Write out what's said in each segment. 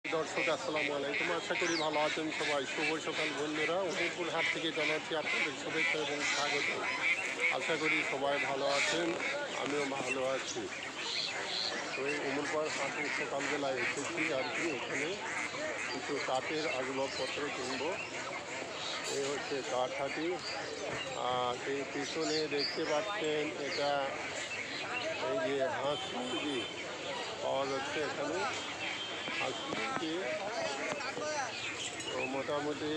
দর্শক আসসালামু আলাইকুম, আশা করি ভালো আছেন সবাই। শুভ সকাল বন্ধুরা, উদয়পুর হাট থেকে জানাচ্ছি আপনাদের শুভেচ্ছা এবং স্বাগত। আশা করি সবাই ভালো আছেন, আমিও ভালো আছি। তো এই উমরপুর হাটে সকালবেলায় এসেছি আর কি, এখানে কিছু কাঠের আসবাবপত্র কিনবো। এই হচ্ছে কাঠ হাটি। আর এই পিছনে দেখতে পাচ্ছেন এটা এই যে হাঁস মুরগি পাওয়া যাচ্ছে এখানে। হাঁস মুরগি তো মোটামুটি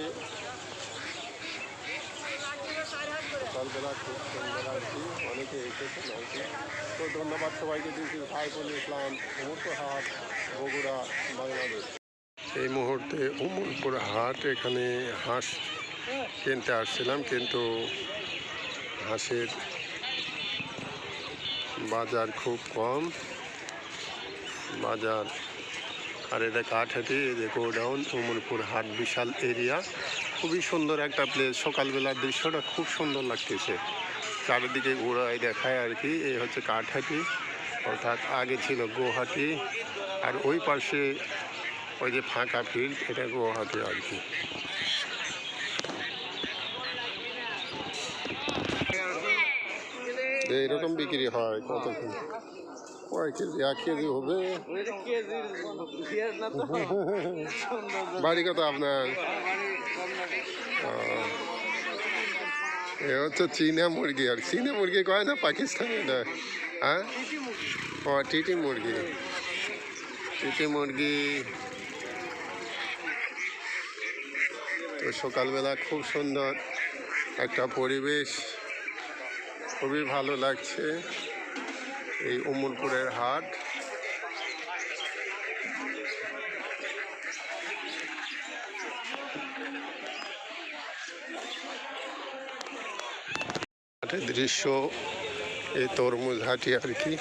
সকালবেলা খুব সুন্দর আর কি, অনেকে এসেছেন আর কি। তো ধন্যবাদ সবাইকে। দিয়েছি সাইফুল ইসলাম, উমরপুর হাট, বগুড়া, বাংলাদেশ। এই মুহূর্তে উমরপুর হাট, এখানে হাঁস কিনতে আসছিলাম, কিন্তু হাঁসের বাজার খুব কম বাজার। আর এটা কাঠহাটি, এই যে গোডাউন, উমরপুর হাট বিশাল এরিয়া, খুবই সুন্দর একটা প্লেস। সকালবেলার দৃশ্যটা খুব সুন্দর লাগতেছে, চারিদিকে ঘোরায় দেখায় আর কি। এই হচ্ছে কাঠহাটি, অর্থাৎ আগে ছিল গুয়াহাটি, আর ওই পাশে ওই যে ফাঁকা ফিল্ড, এটা গুয়াহাটি আর কি। এইরকম বিক্রি হয় কত কয় কেজি? 1 কেজি হবে। বাড়ি কত আপনার? এ হচ্ছে চীনা মুরগি। আর চীনা মুরগি কয় না পাকিস্তানি না? হ্যাঁ, ও টিটি মুরগি। টিটি মুরগি। তো সকালবেলা খুব সুন্দর একটা পরিবেশ, খুবই ভালো লাগছে এই উমরপুরের হাট। হাটের দৃশ্য এই তরমুজ হাটি আর কি।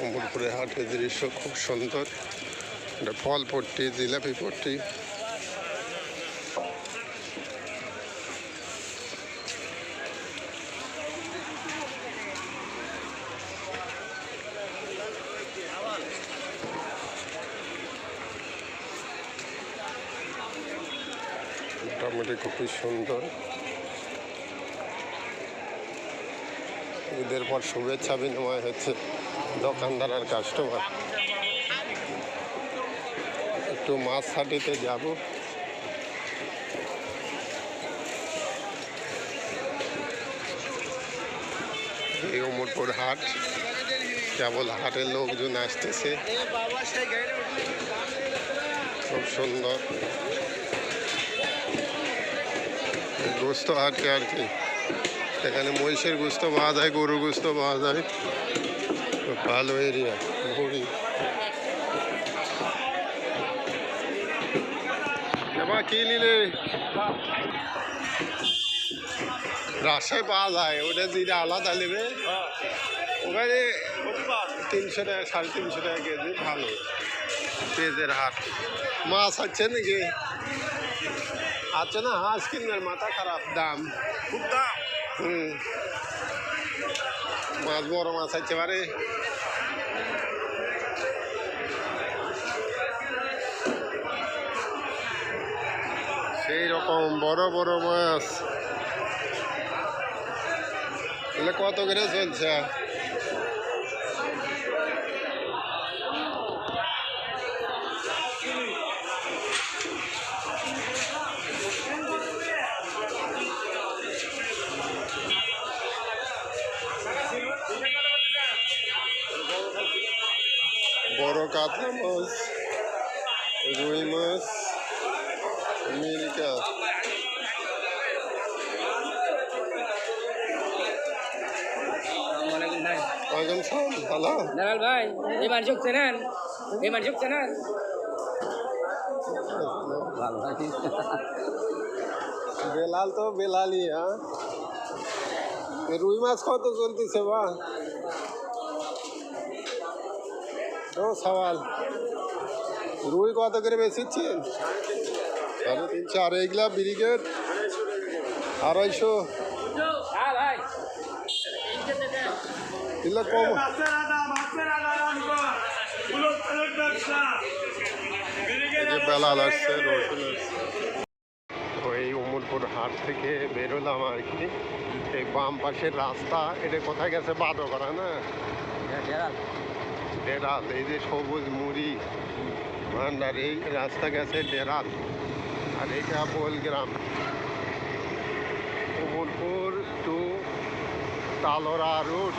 উমরপুরের হাটের দৃশ্য খুব সুন্দর। এটা ফল পট্টি, জিলাপি পট্টি। মোটামুটি খুবই সুন্দর। ঈদের পর শুভেচ্ছা বিনিময় হচ্ছে দোকানদার আর কাস্টমার। একটু মাছ হাটিতে যাব। এই উমরপুর হাট, কেবল হাটের লোকজন আসতেছে, খুব সুন্দর। গোস্ত হাটে আর কি, এখানে মহিষের গোস্ত পাওয়া যায়, গরুর গোস্ত পাওয়া যায়। ভালো এরিয়া, ভরি। কি নিলে রাজশাহী পাওয়া যায়, ওটা যেটা আলাদা নেবে ওখানে 300 টাকা, 350 টাকা কেজি। ভালো পেঁয়াজের হাট। মাছ আছে নাকি? আছে না? হাঁস কিনবেন, মাথা খারাপ, দাম খুব দাম। মাছ বড় মাছ আছে পারে। সেই রকম বড় বড় মাছ। এগুলো কত করে চলছে? বড় কাতলা মাছ, রুই মাছ, মিরিকা। ভালো দালাল ভাই, এবার ঝুঁকছে নেন, এবার ঝুঁকছে নেন। বেলাল তো বেলালই। হ্যাঁ, রুই মাছ কত চলতেছে বা? ও সওয়াল, রুই কত করে বেশিচ্ছেন? 350। আর এইগুলা ব্রিগেড 250। এগুলো কম। এই যে বেলাল আসছে, রসুন আসছে। ওই উমরপুর হাট থেকে বেরোলাম আর কি। এই বাম পাশের রাস্তা, এটা কোথায় গেছে? বাদকরা না, ডেরাল। এই যে সবুজ মুড়ি ভান্ডার, এই রাস্তা গেছে ডেরাল। আর এটা বোলগ্রাম, উমরপুর টু তালোরা রুট।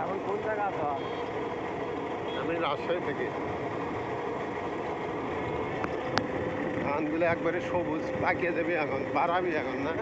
এখন কোন জায়গা আছো? আমি রাজশাহী থেকে। ধানগুলো একবারে সবুজ, পাকিয়ে যাবে এখন, বাড়াবি এখন না?